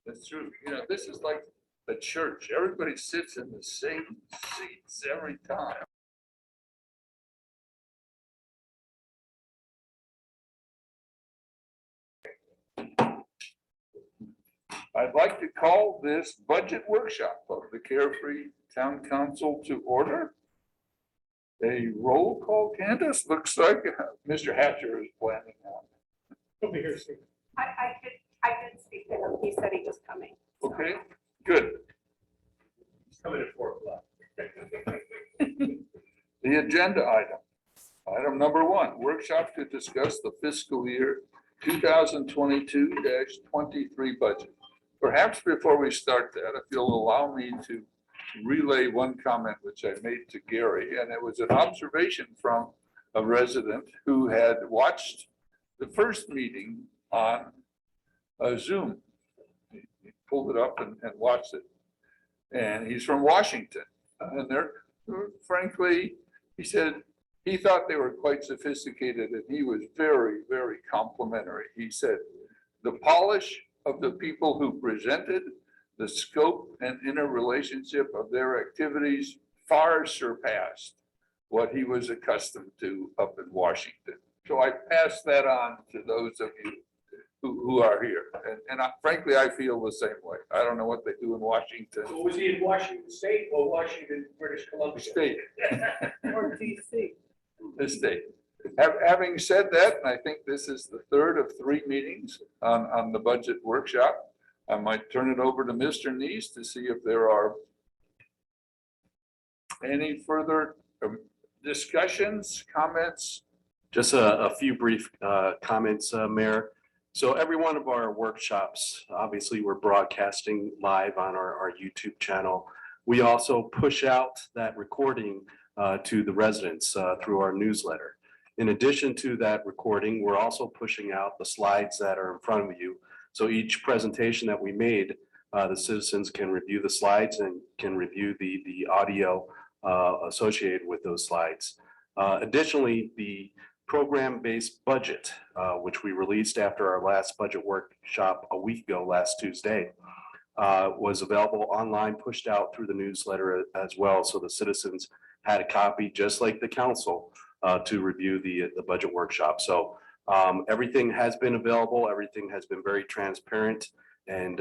That's true. You know, this is like a church. Everybody sits in the same seats every time. I'd like to call this budget workshop of the Carefree Town Council to order. A roll call, Candace, looks like Mr. Hatcher is planning on. Over here, Steve. I did speak to him. He said he was coming. Okay, good. He's coming at 4:00. The agenda item. Item number 1, workshop to discuss the fiscal year 2022-23 budget. Perhaps before we start that, if you'll allow me to relay one comment which I made to Gary, and it was an observation from a resident who had watched the first meeting on Zoom. He pulled it up and watched it. And he's from Washington. And they're, frankly, he said he thought they were quite sophisticated, and he was very, very complimentary. He said, the polish of the people who presented, the scope and interrelationship of their activities far surpassed what he was accustomed to up in Washington. So I pass that on to those of you who are here. And frankly, I feel the same way. I don't know what they do in Washington So was he in Washington State or Washington, British Columbia? State. Or DC. The state. Having said that, and I think this is the third of 3 meetings on the budget workshop, I might turn it over to Mr. Neese to see if there are any further discussions, comments. Just a few brief comments, Mayor. So every one of our workshops, obviously, we're broadcasting live on our YouTube channel. We also push out that recording to the residents through our newsletter. In addition to that recording, we're also pushing out the slides that are in front of you. So each presentation that we made, the citizens can review the slides and can review the audio associated with those slides. Additionally, the program-based budget, which we released after our last budget workshop a week ago, last Tuesday, was available online, pushed out through the newsletter as well. So the citizens had a copy, just like the council, to review the budget workshop. So everything has been available. Everything has been very transparent. And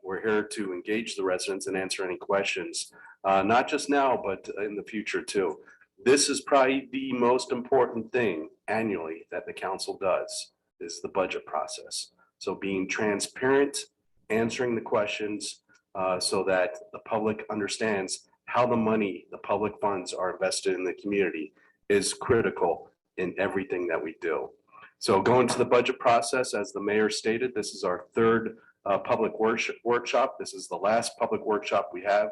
we're here to engage the residents and answer any questions, not just now, but in the future too. This is probably the most important thing annually that the council does, is the budget process. So being transparent, answering the questions so that the public understands how the money, the public funds are invested in the community is critical in everything that we do. So going to the budget process, as the mayor stated, this is our third public workshop. This is the last public workshop we have.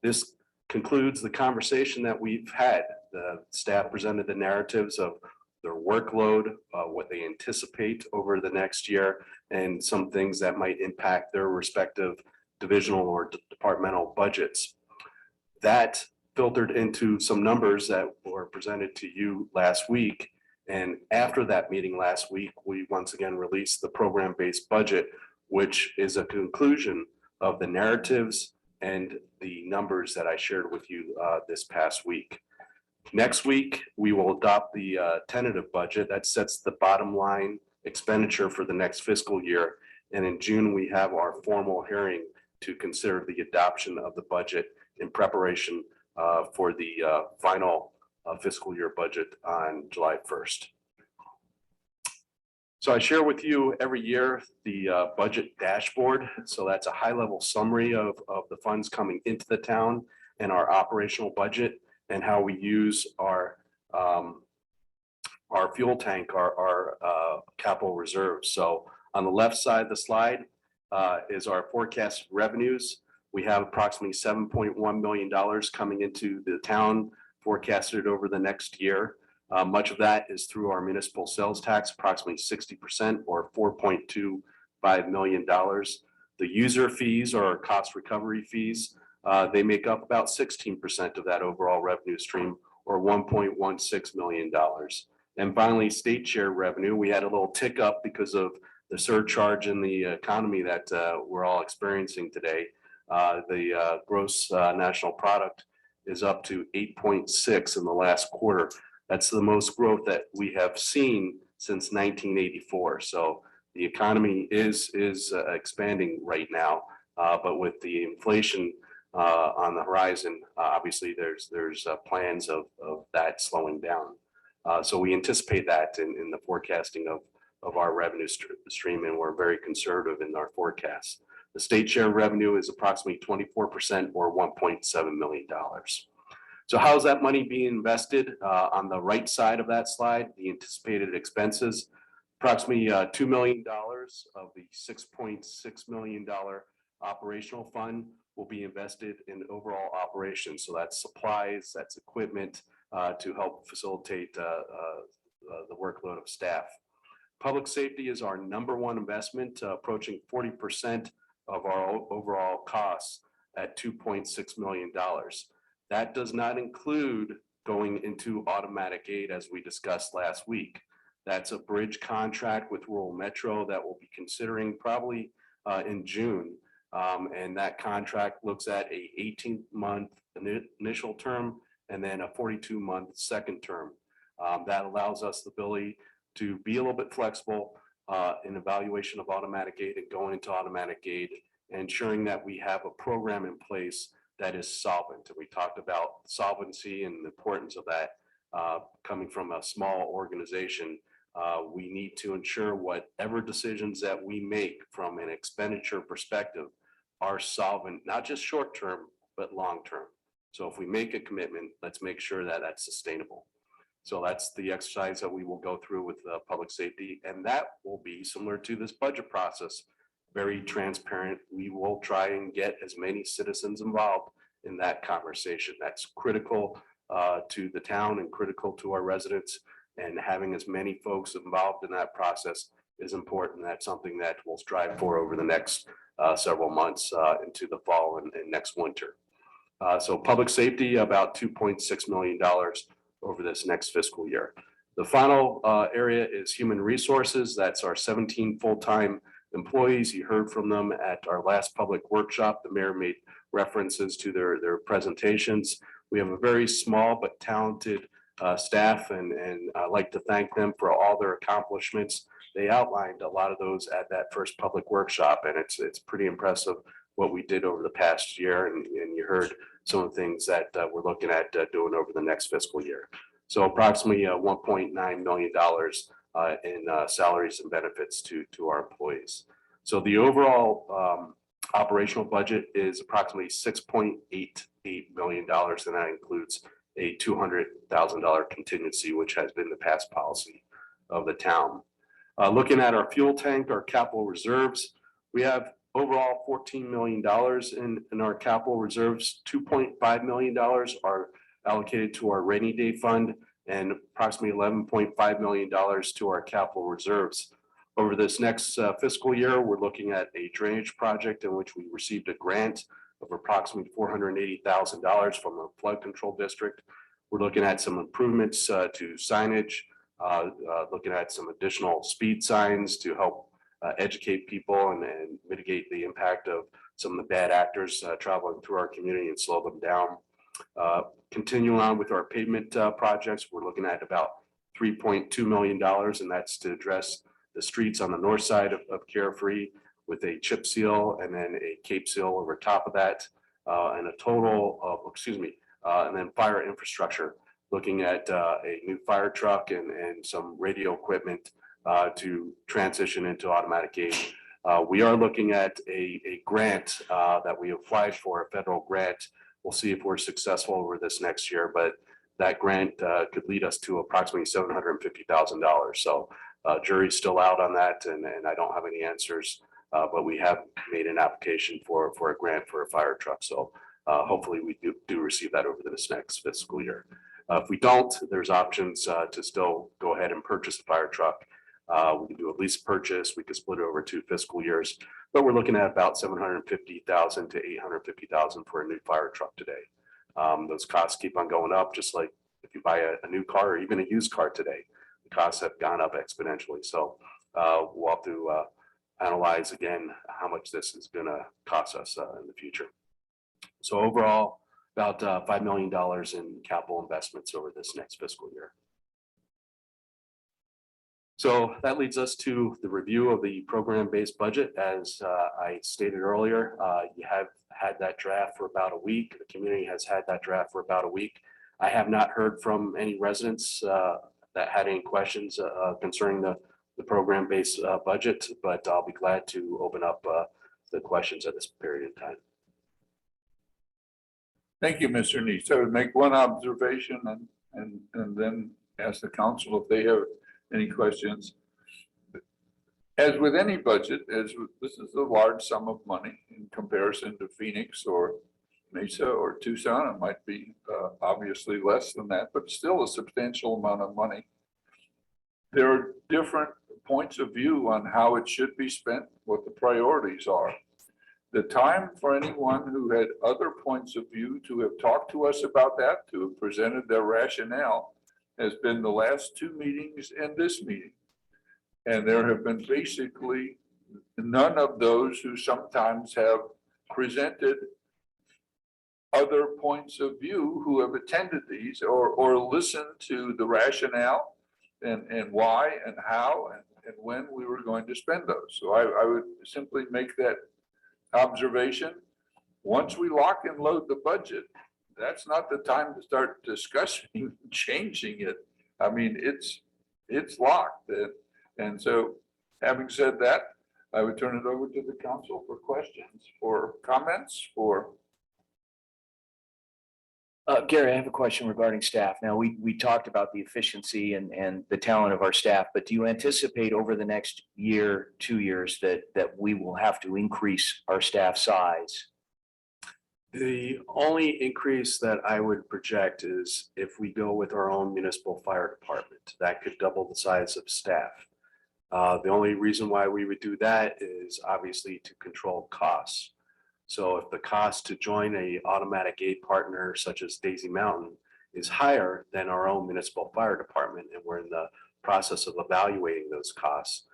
This concludes the conversation that we've had. The staff presented the narratives of their workload, what they anticipate over the next year, and some things that might impact their respective divisional or departmental budgets. That filtered into some numbers that were presented to you last week. And after that meeting last week, we once again released the program-based budget, which is a conclusion of the narratives and the numbers that I shared with you this past week. Next week, we will adopt the tentative budget that sets the bottom line expenditure for the next fiscal year. And in June, we have our formal hearing to consider the adoption of the budget in preparation for the final fiscal year budget on July 1st. So I share with you every year the budget dashboard. So that's a high-level summary of the funds coming into the town and our operational budget and how we use our fuel tank, our capital reserves. So on the left side of the slide is our forecast revenues. We have approximately $7.1 million coming into the town forecasted over the next year. Much of that is through our municipal sales tax, approximately 60% or $4.25 million. The user fees or cost recovery fees, they make up about 16% of that overall revenue stream or $1.16 million. And finally, state share revenue, we had a little tick up because of the surcharge in the economy that we're all experiencing today, the gross national product is up to 8.6 in the last quarter. That's the most growth that we have seen since 1984. So the economy is expanding right now, but with the inflation on the horizon, obviously there's plans of that slowing down. So we anticipate that in the forecasting of our revenue stream, and we're very conservative in our forecasts. The state share revenue is approximately 24% or $1.7 million. So how's that money being invested? On the right side of that slide, the anticipated expenses, approximately $2 million of the $6.6 million operational fund will be invested in overall operations. So that's supplies, that's equipment to help facilitate the workload of staff. Public safety is our number one investment, approaching 40% of our overall costs at $2.6 million. That does not include going into automatic aid, as we discussed last week. That's a bridge contract with Rural Metro that we'll be considering probably in June. And that contract looks at a 18-month initial term and then a 42-month second term. That allows us the ability to be a little bit flexible in evaluation of automatic aid and going into automatic aid, and ensuring that we have a program in place that is solvent. And we talked about solvency and the importance of that coming from a small organization. We need to ensure whatever decisions that we make from an expenditure perspective are solvent, not just short term, but long term. So if we make a commitment, let's make sure that that's sustainable. So that's the exercise that we will go through with public safety, and that will be similar to this budget process, very transparent. We will try and get as many citizens involved in that conversation. That's critical to the town and critical to our residents, and having as many folks involved in that process is important. That's something that we'll strive for over the next several months into the fall and next winter. So public safety, about $2.6 million over this next fiscal year. The final area is human resources. That's our 17 full-time employees. You heard from them at our last public workshop. The mayor made references to their presentations. We have a very small but talented staff, and I'd like to thank them for all their accomplishments. They outlined a lot of those at that first public workshop, and it's pretty impressive what we did over the past year, and you heard some of the things that we're looking at doing over the next fiscal year. So approximately $1.9 million in salaries and benefits to our employees. So the overall operational budget is approximately $6.88 million, and that includes a $200,000 contingency, which has been the past policy of the town. Looking at our fuel tank, our capital reserves, we have overall $14 million in our capital reserves. $2.5 million are allocated to our rainy day fund, and approximately $11.5 million to our capital reserves. Over this next fiscal year, we're looking at a drainage project in which we received a grant of approximately $480,000 from the flood control district. We're looking at some improvements to signage, looking at some additional speed signs to help educate people and mitigate the impact of some of the bad actors traveling through our community and slow them down. Continuing on with our pavement projects, we're looking at about $3.2 million, and that's to address the streets on the north side of Carefree with a chip seal and then a cape seal over top of that, and a total of, and then fire infrastructure, looking at a new fire truck and some radio equipment to transition into automatic aid. We are looking at a grant that we applied for, a federal grant. We'll see if we're successful over this next year, but that grant could lead us to approximately $750,000. So jury's still out on that, and I don't have any answers, but we have made an application for a grant for a fire truck. So hopefully we do receive that over this next fiscal year. If we don't, there's options to still go ahead and purchase a fire truck. We can do a lease purchase. We could split it over 2 fiscal years, but we're looking at about $750,000 to $850,000 for a new fire truck today. Those costs keep on going up, just like if you buy a new car or even a used car today, the costs have gone up exponentially. So we'll have to analyze again how much this is going to cost us in the future. So overall, about $5 million in capital investments over this next fiscal year. So that leads us to the review of the program-based budget. As I stated earlier, you have had that draft for about a week. The community has had that draft for about a week. I have not heard from any residents that had any questions concerning the program-based budget, but I'll be glad to open up the questions at this period of time. Thank you, Mr. Neese. I would make one observation and then ask the council if they have any questions. As with any budget, this is a large sum of money in comparison to Phoenix or Mesa or Tucson. It might be obviously less than that, but still a substantial amount of money. There are different points of view on how it should be spent, what the priorities are. The time for anyone who had other points of view to have talked to us about that, to have presented their rationale, has been the last two meetings and this meeting. And there have been basically none of those who sometimes have presented other points of view who have attended these or listened to the rationale and why and how and when we were going to spend those. So I would simply make that observation. Once we lock and load the budget, that's not the time to start discussing changing it. I mean, it's locked. And so having said that, I would turn it over to the council for questions, for comments, for. Gary, I have a question regarding staff. Now, we talked about the efficiency and the talent of our staff, but do you anticipate over the next year, 2 years, that we will have to increase our staff size? The only increase that I would project is if we go with our own municipal fire department, that could double the size of staff. The only reason why we would do that is obviously to control costs. So if the cost to join a automatic aid partner such as Daisy Mountain is higher than our own municipal fire department, and we're in the process of evaluating those costs,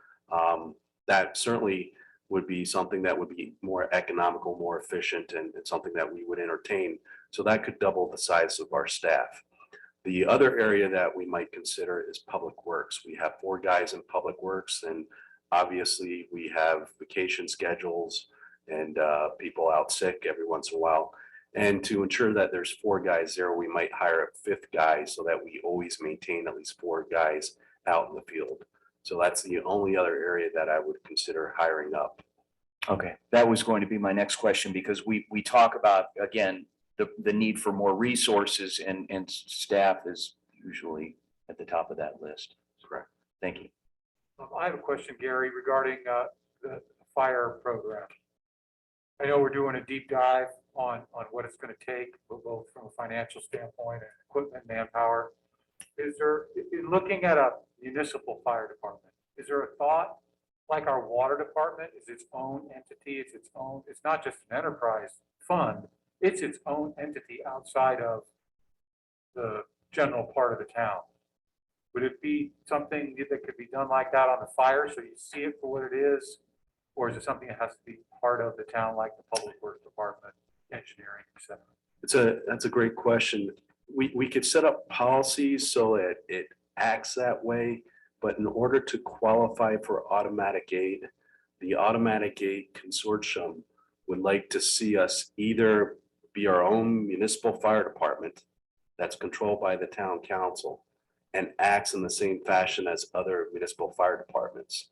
that certainly would be something that would be more economical, more efficient, and something that we would entertain. So that could double the size of our staff. The other area that we might consider is public works. We have 4 guys in public works, and obviously we have vacation schedules and people out sick every once in a while. And to ensure that there's 4 guys there, we might hire a 5th guy so that we always maintain at least 4 guys out in the field. So that's the only other area that I would consider hiring up. Okay, that was going to be my next question, because we talk about, again, the need for more resources, and staff is usually at the top of that list. Correct. Thank you. I have a question, Gary, regarding the fire program. I know we're doing a deep dive on what it's going to take, both from a financial standpoint and equipment, manpower. Is there, in looking at a municipal fire department, is there a thought like our water department is its own entity? It's its own, it's not just an enterprise fund, it's its own entity outside of the general part of the town. Would it be something that could be done like that on the fire, so you see it for what it is? Or is it something that has to be part of the town, like the public works department, engineering, et cetera? That's a great question. We could set up policies so that it acts that way, but in order to qualify for automatic aid, the automatic aid consortium would like to see us either be our own municipal fire department that's controlled by the town council and acts in the same fashion as other municipal fire departments,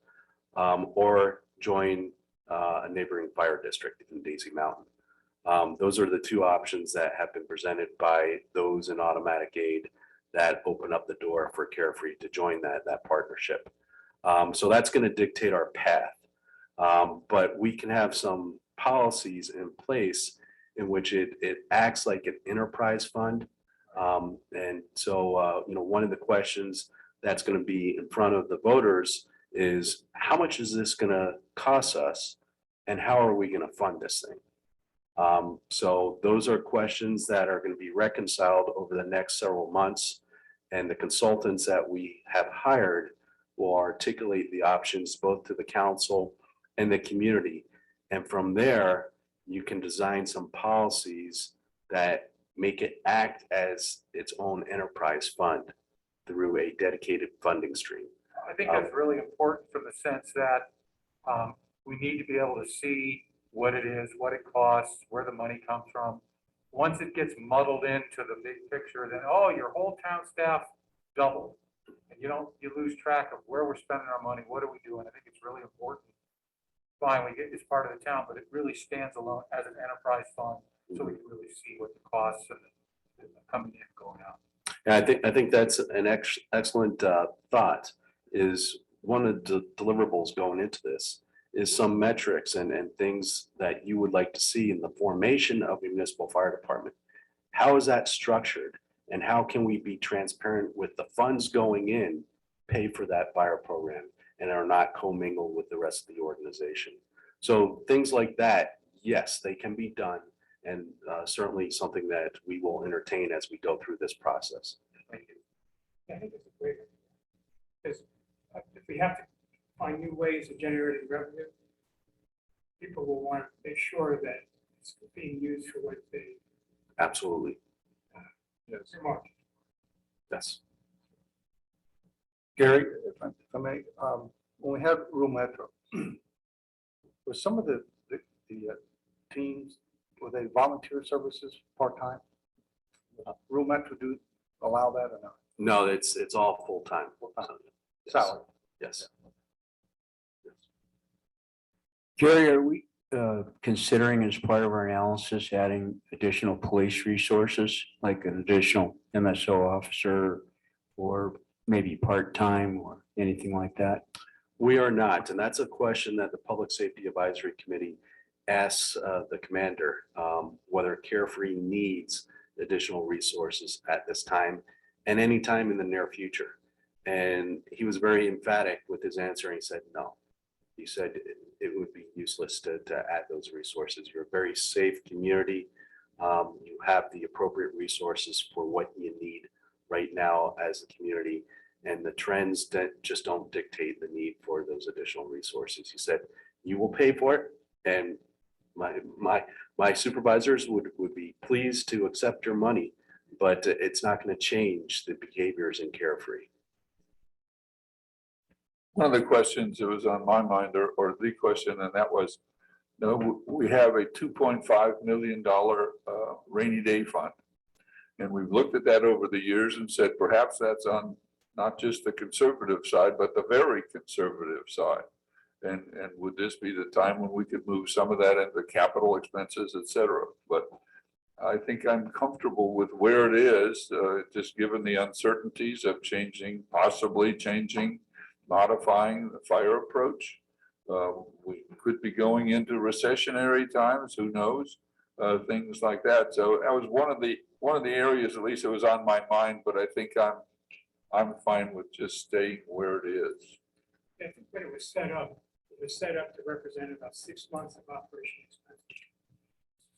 or join a neighboring fire district in Daisy Mountain. Those are the 2 options that have been presented by those in automatic aid that open up the door for Carefree to join that partnership. So that's going to dictate our path. But we can have some policies in place in which it acts like an enterprise fund. And so, one of the questions that's going to be in front of the voters is, how much is this going to cost us, and how are we going to fund this thing? So those are questions that are going to be reconciled over the next several months, and the consultants that we have hired will articulate the options both to the council and the community. And from there, you can design some policies that make it act as its own enterprise fund through a dedicated funding stream. I think that's really important from the sense that we need to be able to see what it is, what it costs, where the money comes from. Once it gets muddled into the big picture, then, oh, your whole town staff doubled. And you lose track of where we're spending our money, what are we doing? I think it's really important. Fine, we get this part of the town, but it really stands alone as an enterprise fund, so we can really see what the costs and coming in, going out. And I think that's an excellent thought, is one of the deliverables going into this is some metrics and things that you would like to see in the formation of a municipal fire department. How is that structured? And how can we be transparent with the funds going in, pay for that fire program, and are not commingled with the rest of the organization? So things like that, yes, they can be done, and certainly something that we will entertain as we go through this process. Thank you. I think it's a great, because if we have to find new ways of generating revenue, people will want to make sure that it's being used for what they Absolutely, remark. yes. Gary, if I may, when we had Rural Metro, were some of the teams, were they volunteer services part-time? Rural Metro do allow that or not? No, it's all full-time. Full-time. Yes. Salary? Yes. Jerry, are we considering as part of our analysis adding additional police resources, like an additional MSO officer or maybe part-time or anything like that? We are not, and that's a question that the Public Safety Advisory Committee asks the commander, whether Carefree needs additional resources at this time and any time in the near future. And he was very emphatic with his answer. He said, no. He said it would be useless to add those resources. You're a very safe community. You have the appropriate resources for what you need right now as a community. And the trends that just don't dictate the need for those additional resources. He said, you will pay for it. And my supervisors would be pleased to accept your money, but it's not going to change the behaviors in Carefree. One of the questions that was on my mind, or the question, and that was, we have a $2.5 million rainy day fund. And we've looked at that over the years and said, perhaps that's on not just the conservative side, but the very conservative side. And would this be the time when we could move some of that into capital expenses, et cetera? But I think I'm comfortable with where it is, just given the uncertainties of possibly changing, modifying the fire approach. We could be going into recessionary times, who knows, things like that. So that was one of the areas, at least it was on my mind, but I think I'm fine with just staying where it is. I think when it was set up to represent about 6 months of operation expenses.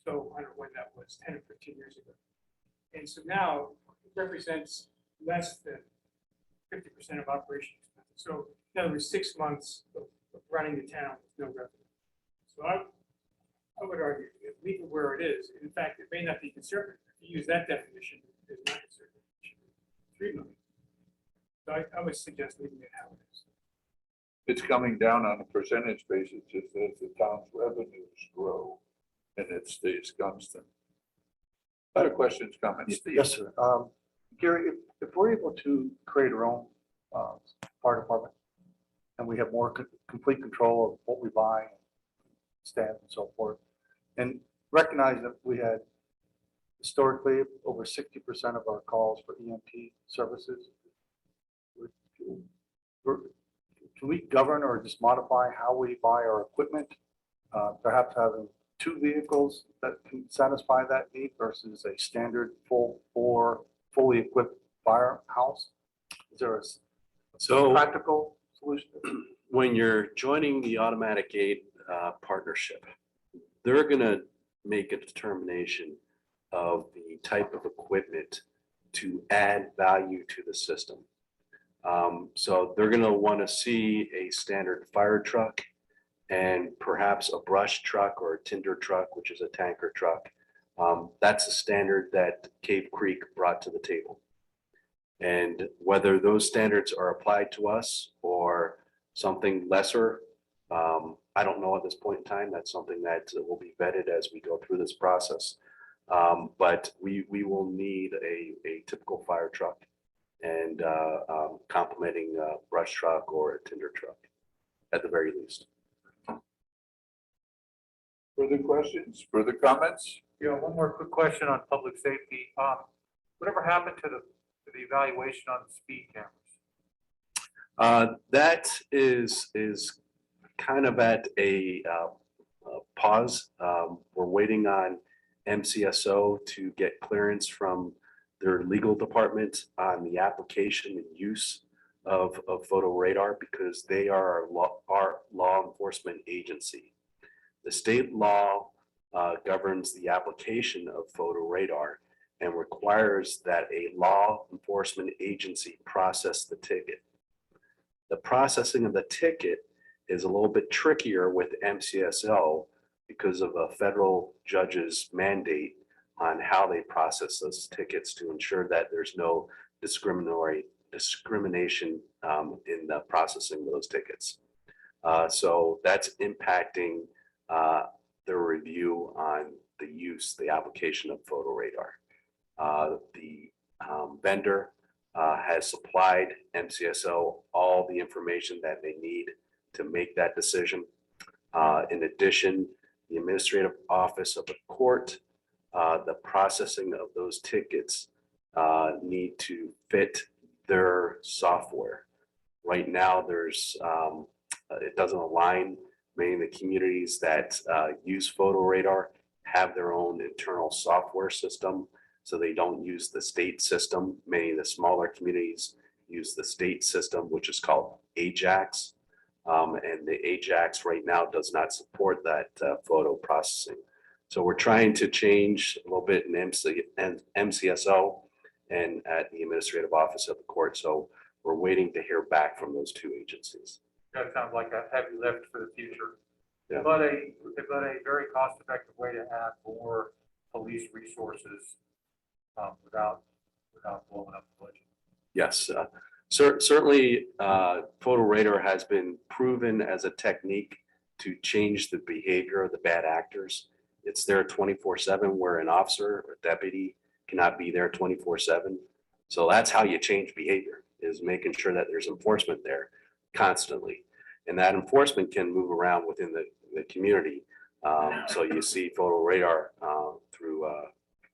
So I don't know when that was, 10 or 15 years ago. And so now it represents less than 50% of operation expenses. So in other words, 6 months of running the town with no revenue. So I would argue, leave it where it is. In fact, it may not be conservative. If you use that definition, it's not conservative. It should be 3 million. So I would suggest leaving it how it is. It's coming down on a percentage basis, just as the town's revenues grow and it stays constant. Other questions, comments? Steve? Yes, sir. Gary, if we're able to create our own fire department and we have more complete control of what we buy, staff and so forth, and recognize that we had historically over 60% of our calls for EMT services, can we govern or just modify how we buy our equipment? Perhaps having 2 vehicles that can satisfy that need versus a standard fully equipped firehouse? Is there a practical solution? When you're joining the automatic aid partnership, they're going to make a determination of the type of equipment to add value to the system. So they're going to want to see a standard fire truck and perhaps a brush truck or a tinder truck, which is a tanker truck. That's the standard that Cave Creek brought to the table. And whether those standards are applied to us or something lesser, I don't know at this point in time. That's something that will be vetted as we go through this process. But we will need a typical fire truck and complementing a brush truck or a tinder truck at the very least. Further questions, further comments? Yeah, one more quick question on public safety. Whatever happened to the evaluation on the speed cameras? That is kind of at a pause. We're waiting on MCSO to get clearance from their legal department on the application and use of photo radar because they are our law enforcement agency. The state law governs the application of photo radar and requires that a law enforcement agency process the ticket. The processing of the ticket is a little bit trickier with MCSO because of a federal judge's mandate on how they process those tickets to ensure that there's no discrimination in the processing of those tickets. So that's impacting the review on the application of photo radar. The vendor has supplied MCSO all the information that they need to make that decision. In addition, the administrative office of the court, the processing of those tickets need to fit their software. Right now, it doesn't align. Many of the communities that use photo radar have their own internal software system, so they don't use the state system. Many of the smaller communities use the state system, which is called AJAX. And the AJAX right now does not support that photo processing. So we're trying to change a little bit in MCSO and at the administrative office of the court. So we're waiting to hear back from those two agencies. That sounds like a heavy lift for the future. Yeah. But a very cost-effective way to add more police resources without blowing up the budget. Yes, certainly photo radar has been proven as a technique to change the behavior of the bad actors. It's there 24/7 where an officer or deputy cannot be there 24/7. So that's how you change behavior, is making sure that there's enforcement there constantly. And that enforcement can move around within the community. So you see photo radar through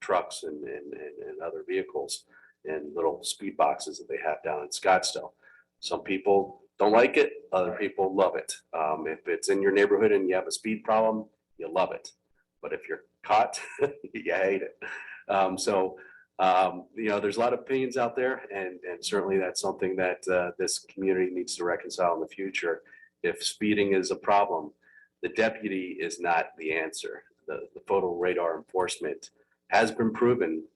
trucks and other vehicles and little speed boxes that they have down in Scottsdale. Some people don't like it, other people love it. If it's in your neighborhood and you have a speed problem, you love it. But if you're caught, you hate it. There's a lot of opinions out there, and certainly that's something that this community needs to reconcile in the future. If speeding is a problem, the deputy is not the answer. The photo radar enforcement has been proven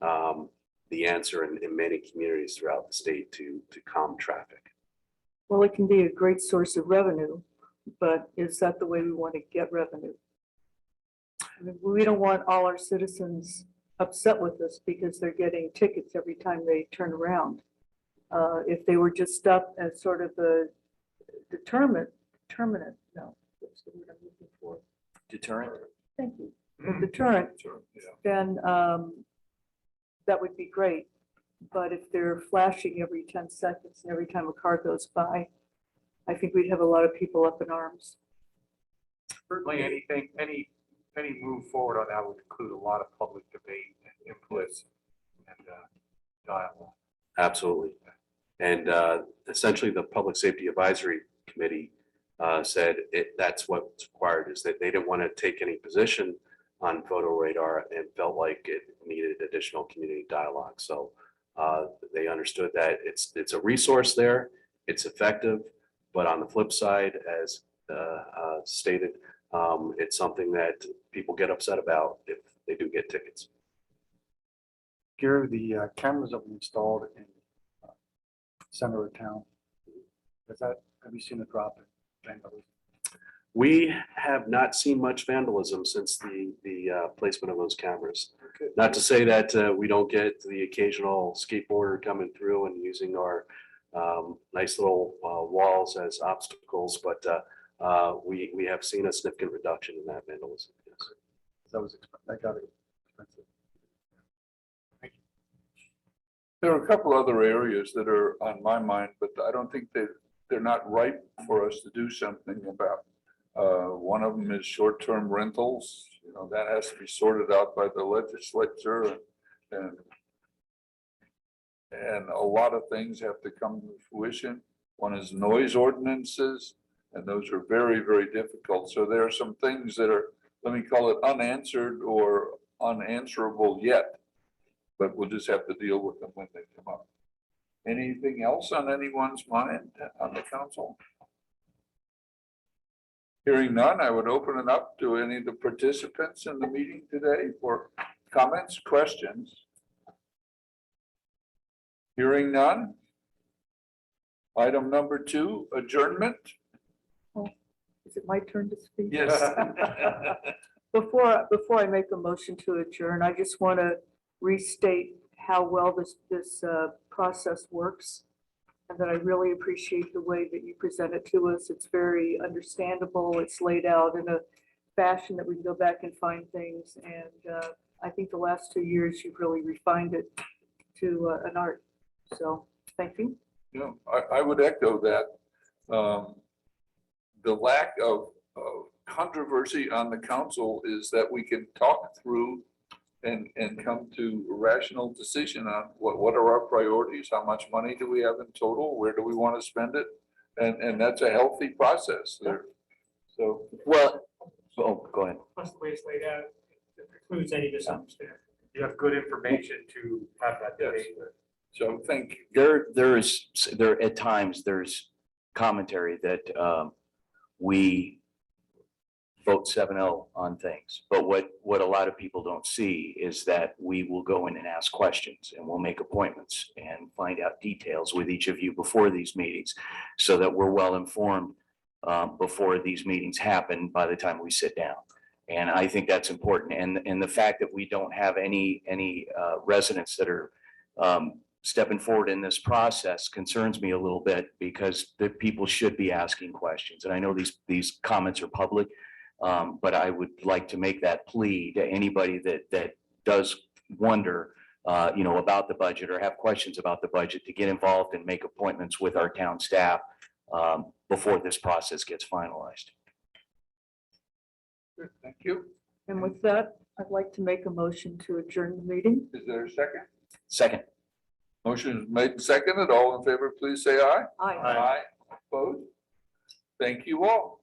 the answer in many communities throughout the state to calm traffic. Well, it can be a great source of revenue, but is that the way we want to get revenue? I mean, we don't want all our citizens upset with us because they're getting tickets every time they turn around. If they were just stopped as sort of a determinant, no, that's the word I'm looking for. Deterrent? Thank you. A deterrent, then that would be great. But if they're flashing every 10 seconds and every time a car goes by, I think we'd have a lot of people up in arms. Certainly any move forward on that would include a lot of public debate and inputs and dialogue. Absolutely. And essentially the Public Safety Advisory Committee said that's what's required, is that they didn't want to take any position on photo radar and felt like it needed additional community dialogue. So they understood that it's a resource there, it's effective, but on the flip side, as stated, it's something that people get upset about if they do get tickets. Gary, the cameras that we installed in center of town, have you seen a drop in vandalism? We have not seen much vandalism since the placement of those cameras. Not to say that we don't get the occasional skateboarder coming through and using our nice little walls as obstacles, but we have seen a significant reduction in that vandalism. Yes. That got expensive. There are a couple other areas that are on my mind, but I don't think they're not ripe for us to do something about. One of them is short-term rentals. You know, that has to be sorted out by the legislature and a lot of things have to come to fruition. One is noise ordinances, and those are very, very difficult. So there are some things that are, let me call it unanswered or unanswerable yet, but we'll just have to deal with them when they come up. Anything else on anyone's mind on the council? Hearing none, I would open it up to any of the participants in the meeting today for comments, questions. Hearing none. Item number 2, adjournment. Is it my turn to speak? Yes. Before I make a motion to adjourn, I just want to restate how well this process works. And that I really appreciate the way that you present it to us. It's very understandable. It's laid out in a fashion that we can go back and find things. And I think the last 2 years, you've really refined it to an art. So thank you. You know, I would echo that. The lack of controversy on the council is that we can talk through and come to a rational decision on what are our priorities, how much money do we have in total, where do we want to spend it? And that's a healthy process there. So, Well, oh, go ahead. Plus the way it's laid out, it precludes any misunderstanding. You have good information to have that yes. debate. So thank you. There at times, there's commentary that we vote 7-0 on things. But what a lot of people don't see is that we will go in and ask questions and we'll make appointments and find out details with each of you before these meetings so that we're well informed before these meetings happen by the time we sit down. And I think that's important. And the fact that we don't have any residents that are stepping forward in this process concerns me a little bit because the people should be asking questions. And I know these comments are public, but I would like to make that plea to anybody that does wonder, about the budget or have questions about the budget to get involved and make appointments with our town staff before this process gets finalized. Good, thank you. And with that, I'd like to make a motion to adjourn the meeting. Is there a second? Second. Motion is made and seconded. All in favor, please say aye. Aye. Aye. Opposed? Thank you all.